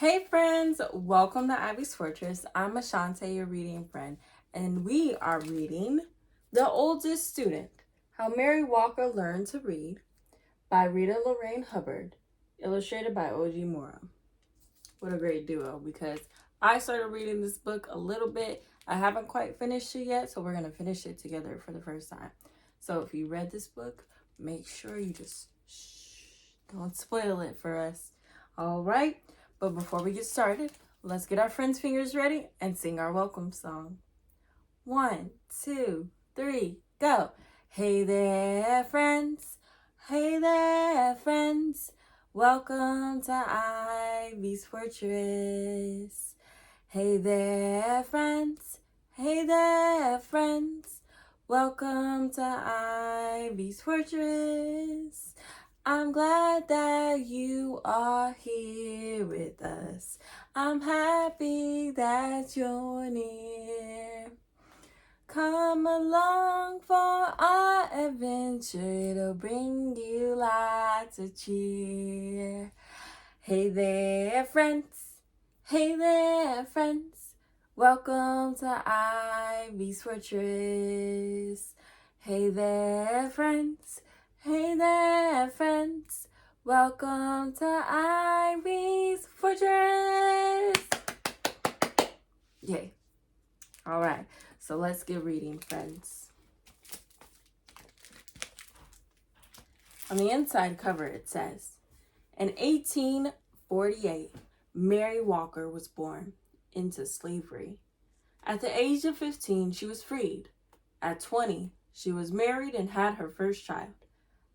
Hey friends, welcome to Ivy's Fortress. I'm Ashante, your reading friend, and we are reading The Oldest Student, How Mary Walker Learned to Read by Rita Lorraine Hubbard, illustrated by Oge Mora. What a great duo, because I started reading this book a little bit. I haven't quite finished it yet, so we're going to finish it together for the first time. So if you read this book, make sure you just don't spoil it for us. All right? But before we get started, let's get our friends' fingers ready and sing our welcome song. 1, 2, 3, go. Hey there, friends. Hey there, friends. Welcome to Ivy's Fortress. Hey there, friends. Hey there, friends. Welcome to Ivy's Fortress. I'm glad that you are here with us. I'm happy that you're near. Come along for our adventure. It'll bring you lots of cheer. Hey there, friends. Hey there, friends. Welcome to Ivy's Fortress. Hey there, friends. Hey there, friends. Welcome to Ivy's Fortress. Yay. All right, so let's get reading, friends. On the inside cover, it says, in 1848, Mary Walker was born into slavery. At the age of 15, she was freed. At 20, she was married and had her first child.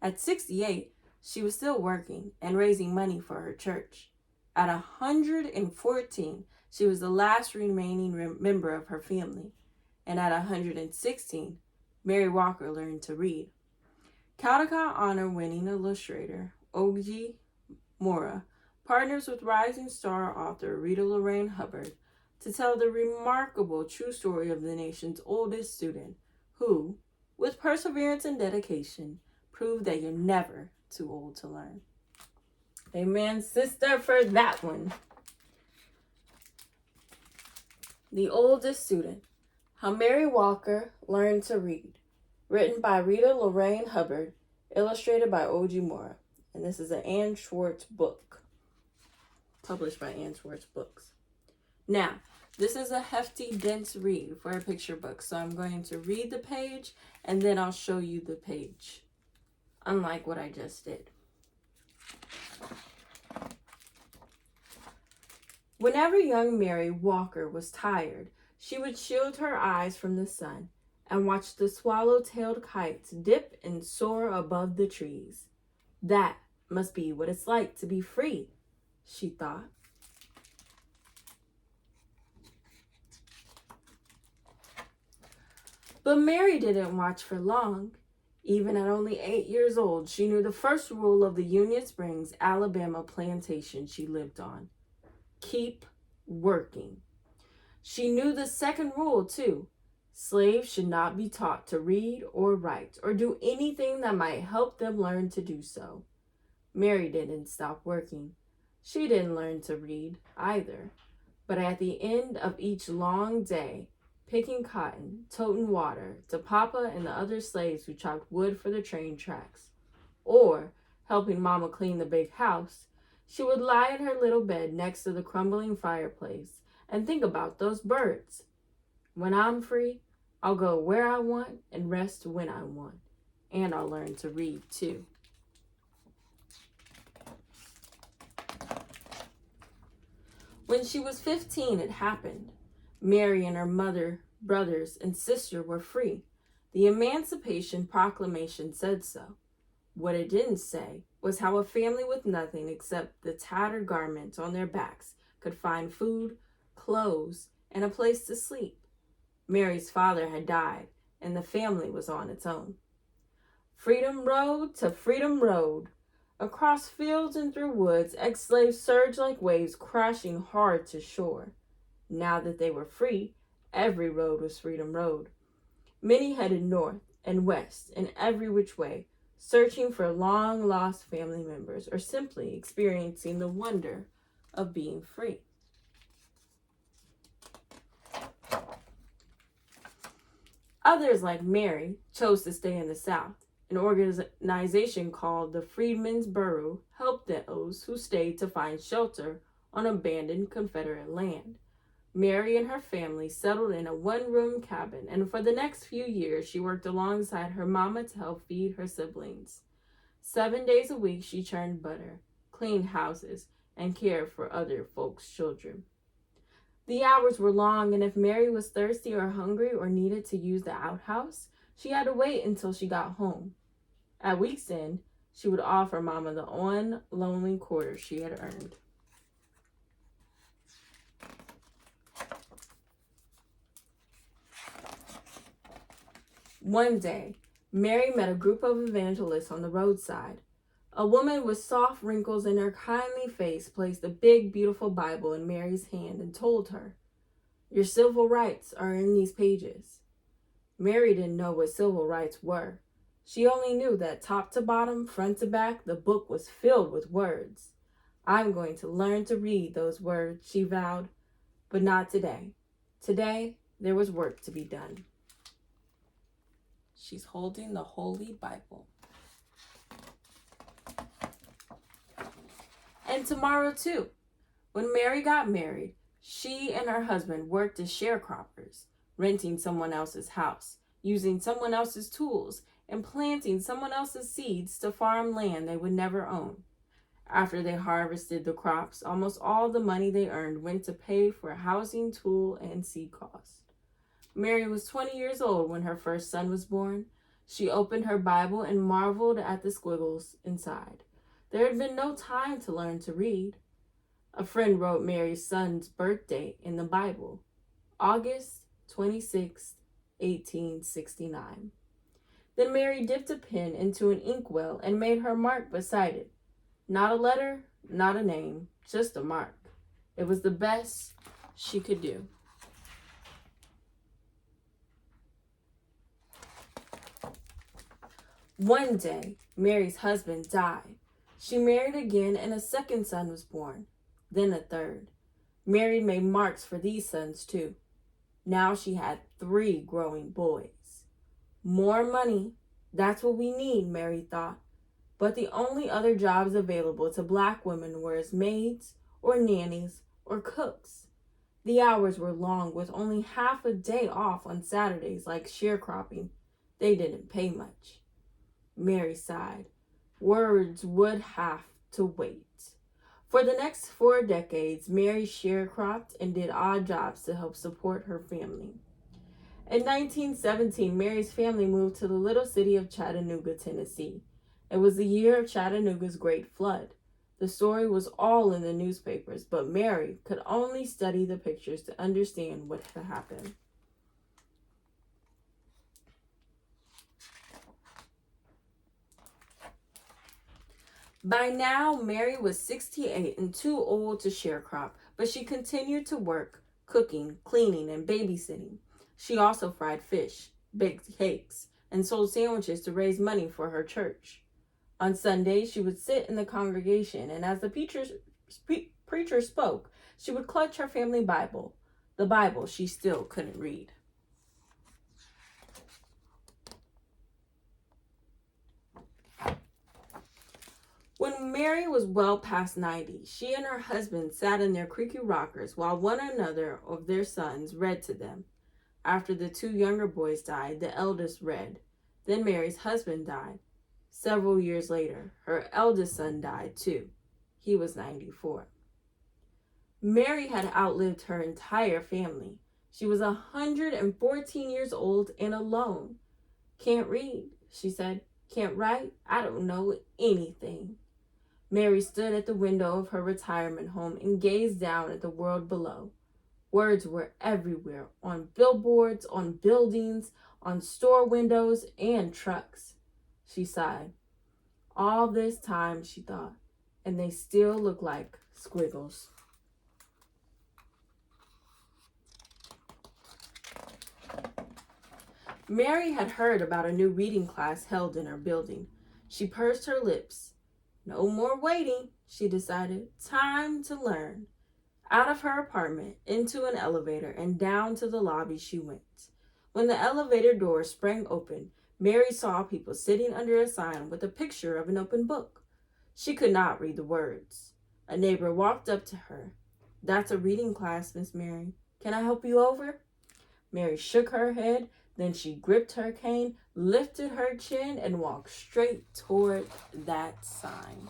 At 68, she was still working and raising money for her church. At 114, she was the last remaining member of her family. And at 116, Mary Walker learned to read. Caldecott Honor-winning illustrator Oge Mora partners with rising star author Rita Lorraine Hubbard to tell the remarkable true story of the nation's oldest student who, with perseverance and dedication, proved that you're never too old to learn. Amen, sister, for that one. The Oldest Student, How Mary Walker Learned to Read, written by Rita Lorraine Hubbard, illustrated by Oge Mora. And this is an Ann Schwartz book, published by Ann Schwartz Books. Now, this is a hefty, dense read for a picture book, so I'm going to read the page, and then I'll show you the page, unlike what I just did. Whenever young Mary Walker was tired, she would shield her eyes from the sun and watch the swallow-tailed kites dip and soar above the trees. That must be what it's like to be free, she thought. But Mary didn't watch for long. Even at only 8 years old, she knew the first rule of the Union Springs, Alabama plantation she lived on. Keep working. She knew the second rule, too. Slaves should not be taught to read or write or do anything that might help them learn to do so. Mary didn't stop working. She didn't learn to read either. But at the end of each long day, picking cotton, toting water to Papa and the other slaves who chopped wood for the train tracks, or helping Mama clean the big house, she would lie in her little bed next to the crumbling fireplace and think about those birds. When I'm free, I'll go where I want and rest when I want, and I'll learn to read too. When she was 15, it happened. Mary and her mother, brothers, and sister were free. The Emancipation Proclamation said so. What it didn't say was how a family with nothing except the tattered garments on their backs could find food, clothes, and a place to sleep. Mary's father had died, and the family was on its own. Freedom Road to Freedom Road. Across fields and through woods, ex-slaves surged like waves, crashing hard to shore. Now that they were free, every road was Freedom Road. Many headed north and west and every which way, searching for long-lost family members or simply experiencing the wonder of being free. Others, like Mary, chose to stay in the South. An organization called the Freedmen's Bureau helped those who stayed to find shelter on abandoned Confederate land. Mary and her family settled in a one-room cabin, and for the next few years, she worked alongside her mama to help feed her siblings. 7 days a week, she churned butter, cleaned houses, and cared for other folks' children. The hours were long, and if Mary was thirsty or hungry or needed to use the outhouse, she had to wait until she got home. At week's end, she would offer Mama the one lonely quarter she had earned. One day, Mary met a group of evangelists on the roadside. A woman with soft wrinkles in her kindly face placed a big, beautiful Bible in Mary's hand and told her, "Your civil rights are in these pages." Mary didn't know what civil rights were. She only knew that top to bottom, front to back, the book was filled with words. "I'm going to learn to read those words," she vowed. But not today. Today, there was work to be done. She's holding the Holy Bible. And tomorrow, too. When Mary got married, she and her husband worked as sharecroppers, renting someone else's house, using someone else's tools, and planting someone else's seeds to farm land they would never own. After they harvested the crops, almost all the money they earned went to pay for housing, tool, and seed costs. Mary was 20 years old when her first son was born. She opened her Bible and marveled at the squiggles inside. There had been no time to learn to read. A friend wrote Mary's son's birth date in the Bible, August 26, 1869. Then Mary dipped a pen into an inkwell and made her mark beside it. Not a letter, not a name, just a mark. It was the best she could do. One day, Mary's husband died. She married again and a second son was born, then a third. Mary made marks for these sons too. Now she had 3 growing boys. More money, that's what we need, Mary thought. But the only other jobs available to Black women were as maids or nannies or cooks. The hours were long, with only half a day off on Saturdays, like sharecropping. They didn't pay much. Mary sighed. Words would have to wait. For the next 4 decades, Mary sharecropped and did odd jobs to help support her family. In 1917, Mary's family moved to the little city of Chattanooga, Tennessee. It was the year of Chattanooga's Great Flood. The story was all in the newspapers, but Mary could only study the pictures to understand what had happened. By now, Mary was 68 and too old to sharecrop, but she continued to work, cooking, cleaning, and babysitting. She also fried fish, baked cakes, and sold sandwiches to raise money for her church. On Sundays, she would sit in the congregation, and as the preacher spoke, she would clutch her family Bible, the Bible she still couldn't read. When Mary was well past 90, she and her husband sat in their creaky rockers while one another of their sons read to them. After the 2 younger boys died, the eldest read. Then Mary's husband died. Several years later, her eldest son died too. He was 94. Mary had outlived her entire family. She was 114 years old and alone. "Can't read," she said. "Can't write. I don't know anything." Mary stood at the window of her retirement home and gazed down at the world below. Words were everywhere, on billboards, on buildings, on store windows, and trucks. She sighed. All this time, she thought, and they still look like squiggles. Mary had heard about a new reading class held in her building. She pursed her lips. "No more waiting," she decided. Time to learn. Out of her apartment, into an elevator, and down to the lobby she went. When the elevator door sprang open, Mary saw people sitting under a sign with a picture of an open book. She could not read the words. A neighbor walked up to her. "That's a reading class, Miss Mary. Can I help you over?" Mary shook her head, then she gripped her cane, lifted her chin, and walked straight toward that sign.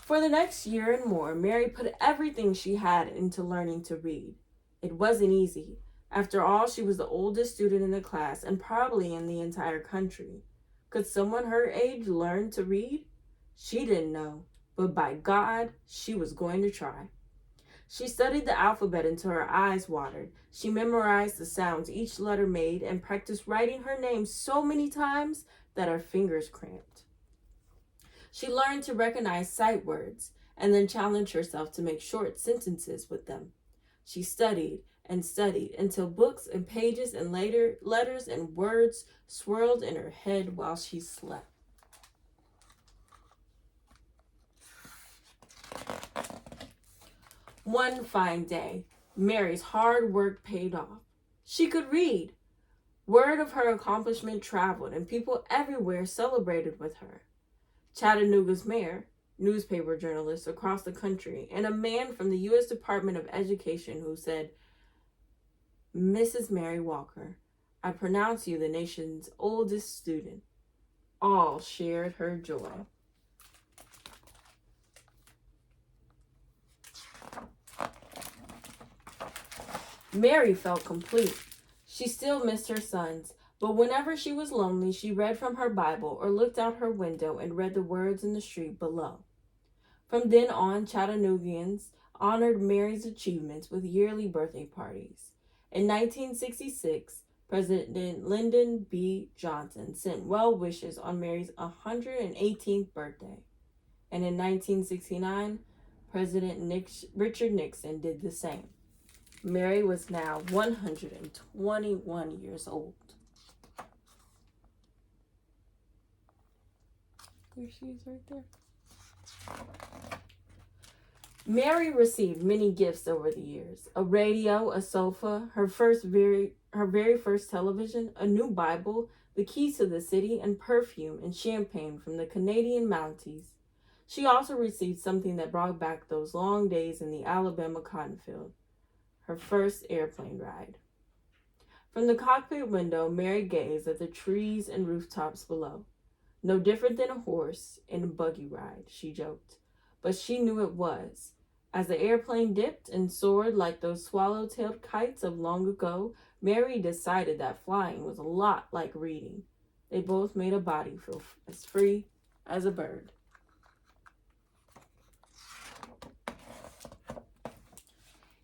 For the next year and more, Mary put everything she had into learning to read. It wasn't easy. After all, she was the oldest student in the class and probably in the entire country. Could someone her age learn to read? She didn't know, but by God, she was going to try. She studied the alphabet until her eyes watered. She memorized the sounds each letter made and practiced writing her name so many times that her fingers cramped. She learned to recognize sight words and then challenged herself to make short sentences with them. She studied and studied until books and pages and later letters and words swirled in her head while she slept. One fine day, Mary's hard work paid off. She could read. Word of her accomplishment traveled, and people everywhere celebrated with her. Chattanooga's mayor, newspaper journalists across the country, and a man from the U.S. Department of Education who said, "Mrs. Mary Walker, I pronounce you the nation's oldest student," all shared her joy. Mary felt complete. She still missed her sons, but whenever she was lonely, she read from her Bible or looked out her window and read the words in the street below. From then on, Chattanoogians honored Mary's achievements with yearly birthday parties. In 1966, President Lyndon B. Johnson sent well wishes on Mary's 118th birthday. And in 1969, President Richard Nixon did the same. Mary was now 121 years old. There she is right there. Mary received many gifts over the years. A radio, a sofa, her very first television, a new Bible, the keys to the city, and perfume and champagne from the Canadian Mounties. She also received something that brought back those long days in the Alabama cotton field. Her first airplane ride. From the cockpit window, Mary gazed at the trees and rooftops below. No different than a horse in a buggy ride, she joked. But she knew it was. As the airplane dipped and soared like those swallow-tailed kites of long ago, Mary decided that flying was a lot like reading. They both made a body feel as free as a bird.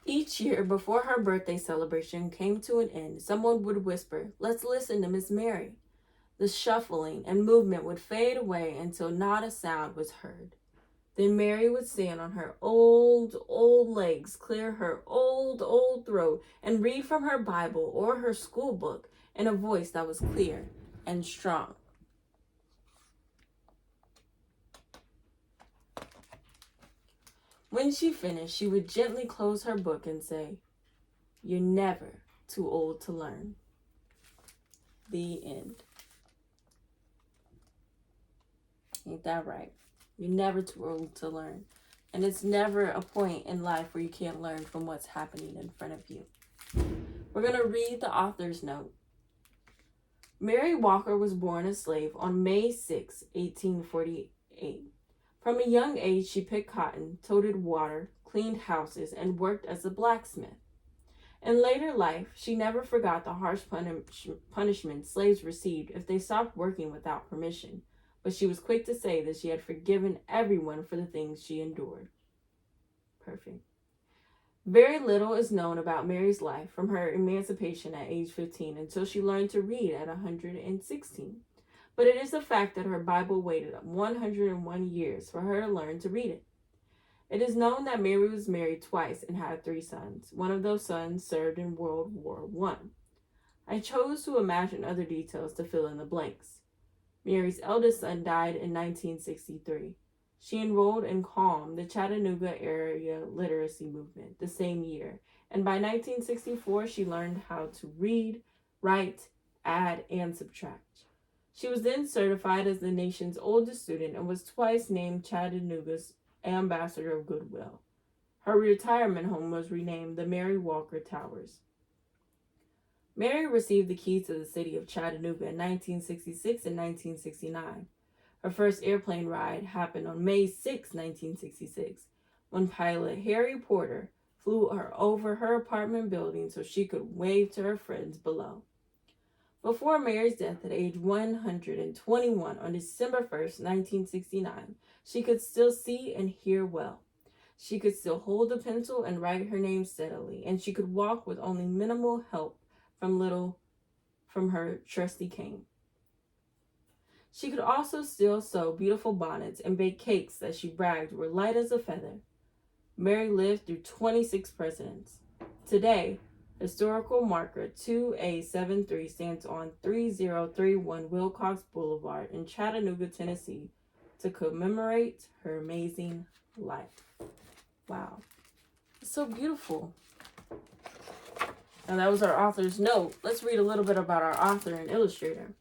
Each year, before her birthday celebration came to an end, someone would whisper, "Let's listen to Miss Mary." The shuffling and movement would fade away until not a sound was heard. Then Mary would stand on her old legs, clear her old throat, and read from her Bible or her school book in a voice that was clear and strong. When she finished, she would gently close her book and say, "You're never too old to learn." The end. Ain't that right? You're never too old to learn. And it's never a point in life where you can't learn from what's happening in front of you. We're going to read the author's note. Mary Walker was born a slave on May 6, 1848. From a young age, she picked cotton, toted water, cleaned houses, and worked as a blacksmith. In later life, she never forgot the harsh punishment slaves received if they stopped working without permission, but she was quick to say that she had forgiven everyone for the things she endured. Perfect. Very little is known about Mary's life from her emancipation at age 15 until she learned to read at 116. But it is a fact that her Bible waited 101 years for her to learn to read it. It is known that Mary was married twice and had 3 sons. One of those sons served in World War I. I chose to imagine other details to fill in the blanks. Mary's eldest son died in 1963. She enrolled in CALM, the Chattanooga Area Literacy Movement, the same year, and by 1964 she learned how to read, write, add, and subtract. She was then certified as the nation's oldest student and was twice named Chattanooga's Ambassador of Goodwill. Her retirement home was renamed the Mary Walker Towers. Mary received the keys to the city of Chattanooga in 1966 and 1969. Her first airplane ride happened on May 6, 1966, when pilot Harry Porter flew her over her apartment building so she could wave to her friends below. Before Mary's death at age 121 on December 1st, 1969, she could still see and hear well. She could still hold a pencil and write her name steadily, and she could walk with only minimal help from her trusty cane. She could also still sew beautiful bonnets and bake cakes that she bragged were light as a feather. Mary lived through 26 presidents. Today, historical marker 2A73 stands on 3031 Wilcox Boulevard in Chattanooga, Tennessee, to commemorate her amazing life. Wow. It's so beautiful. And that was our author's note. Let's read a little bit about our author and illustrator.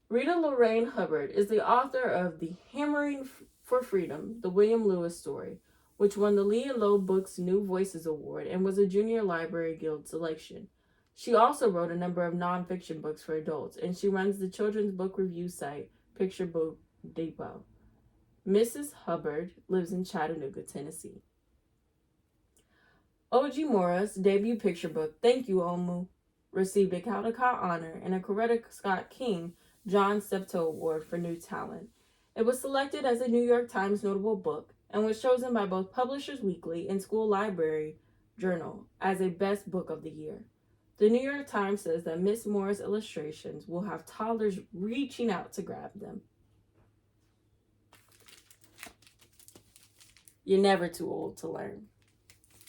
Rita Lorraine Hubbard is the author of The Hammering for Freedom, the William Lewis story, which won the Lee and Low Books New Voices Award and was a Junior Library Guild selection. She also wrote a number of nonfiction books for adults, and she runs the children's book review site, Picture Book Depot. Mrs. Hubbard lives in Chattanooga, Tennessee. Oge Mora's debut picture book, Thank You, Omu, received a Caldecott Honor and a Coretta Scott King John Steptoe Award for New Talent. It was selected as a New York Times notable book and was chosen by both Publishers Weekly and School Library Journal as a best book of the year. The New York Times says that Miss Mora's illustrations will have toddlers reaching out to grab them. You're never too old to learn.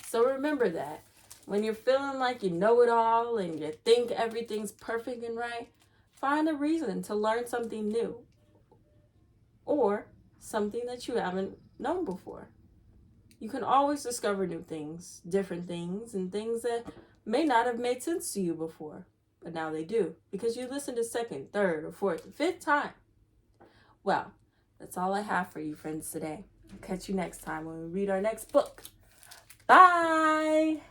So remember that. When you're feeling like you know it all and you think everything's perfect and right, find a reason to learn something new or something that you haven't known before. You can always discover new things, different things, and things that may not have made sense to you before, but now they do because you listened a second, third, or fourth, or fifth time. Well, that's all I have for you friends today. I'll catch you next time when we read our next book. Bye!